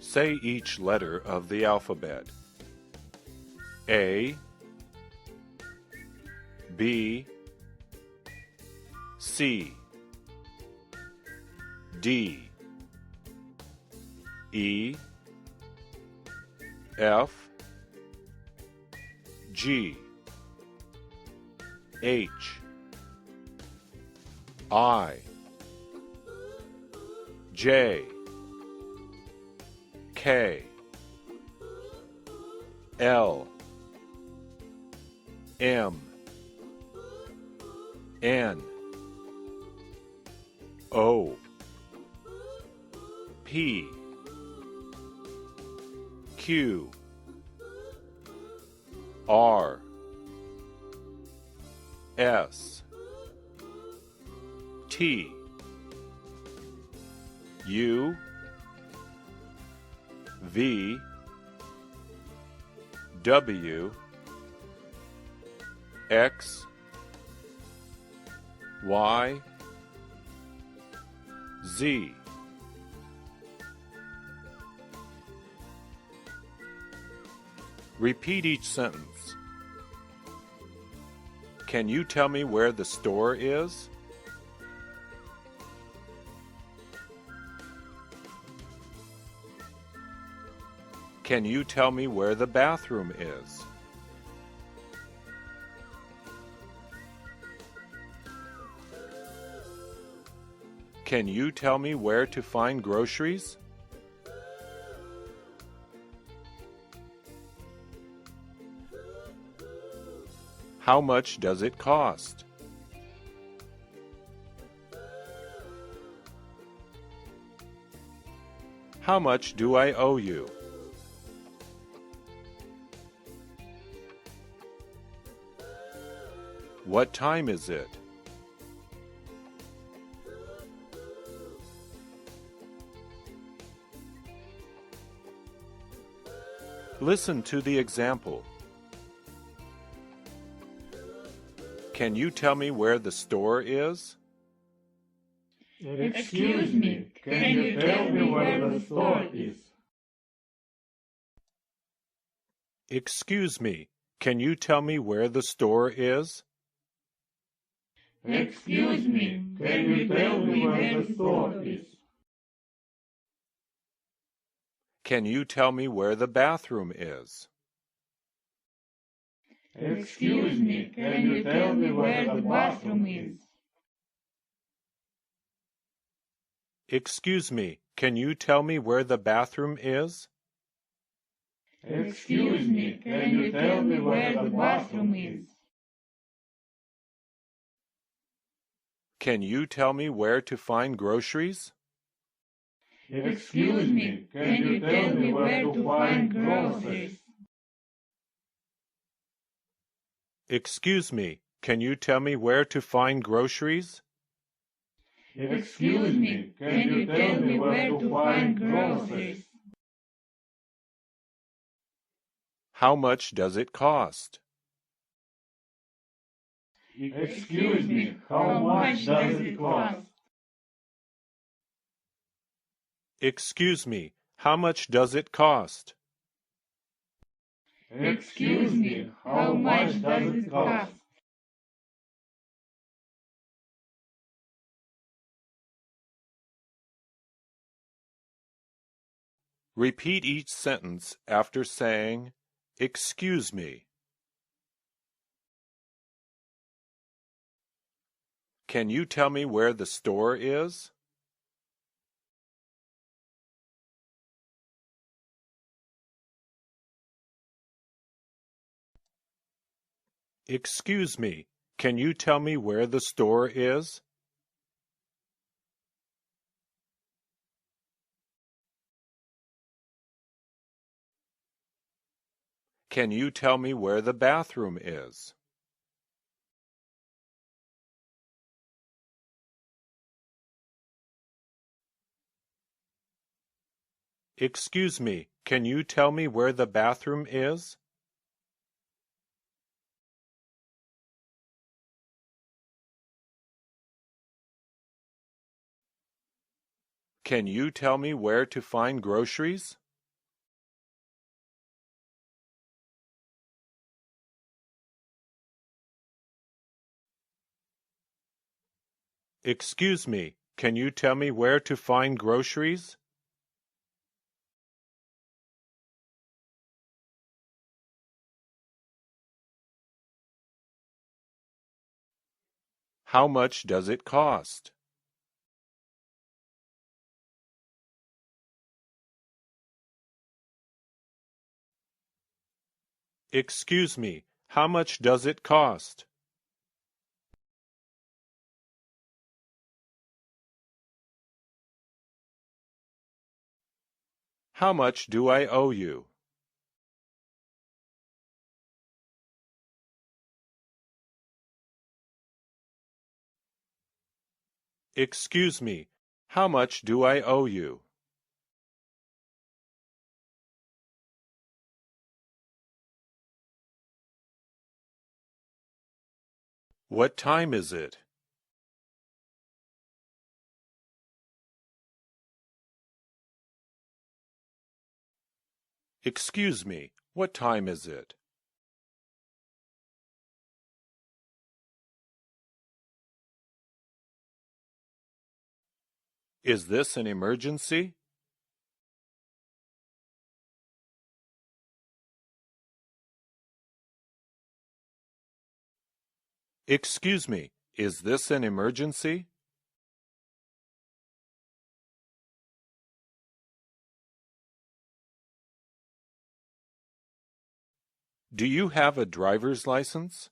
Say each letter of the alphabet. A, B, C, D, E, F, G, H, I, J, K, L, M, N, O, P, Q, R, S, T, U, V, W, X, Y, Z. Repeat each sentence. Can you tell me where the store is? Can you tell me where the bathroom is? Can you tell me where to find groceries? How much does it cost? How much do I owe you? What time is it? Listen to the example. Can you tell me where the store is? Excuse me, can you tell me where the store is? Excuse me, can you tell me where the store is? Excuse me, can you tell me where the store is? Can you tell me where the bathroom is? Excuse me, can you tell me where the bathroom is? Excuse me, can you tell me where the bathroom is? Excuse me, can you tell me where the bathroom is? Can you tell me where to find groceries? Excuse me, can you tell me where to find groceries? Excuse me, can you tell me where to find groceries? Excuse me, can you tell me where to find groceries? How much does it cost? Excuse me, how much does it cost? Excuse me, how much does it cost? Excuse me, how much does it cost? Repeat each sentence after saying, "Excuse me." Can you tell me where the store is? Excuse me, can you tell me where the store is? Can you tell me where the bathroom is? Excuse me, can you tell me where the bathroom is? Can you tell me where to find groceries? Excuse me, can you tell me where to find groceries? How much does it cost? Excuse me, how much does it cost? How much do I owe you? Excuse me, how much do I owe you? What time is it? Excuse me, what time is it? Is this an emergency? Excuse me, is this an emergency? Do you have a driver's license?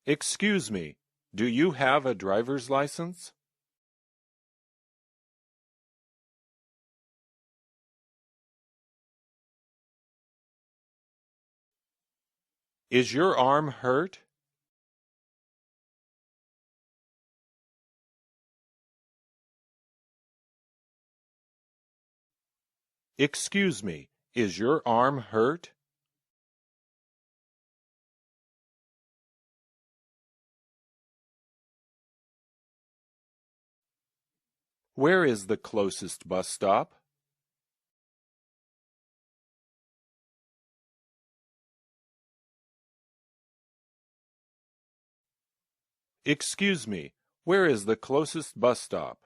Excuse me, do you have a driver's license? Is your arm hurt? Excuse me, is your arm hurt? Where is the closest bus stop? Excuse me, where is the closest bus stop?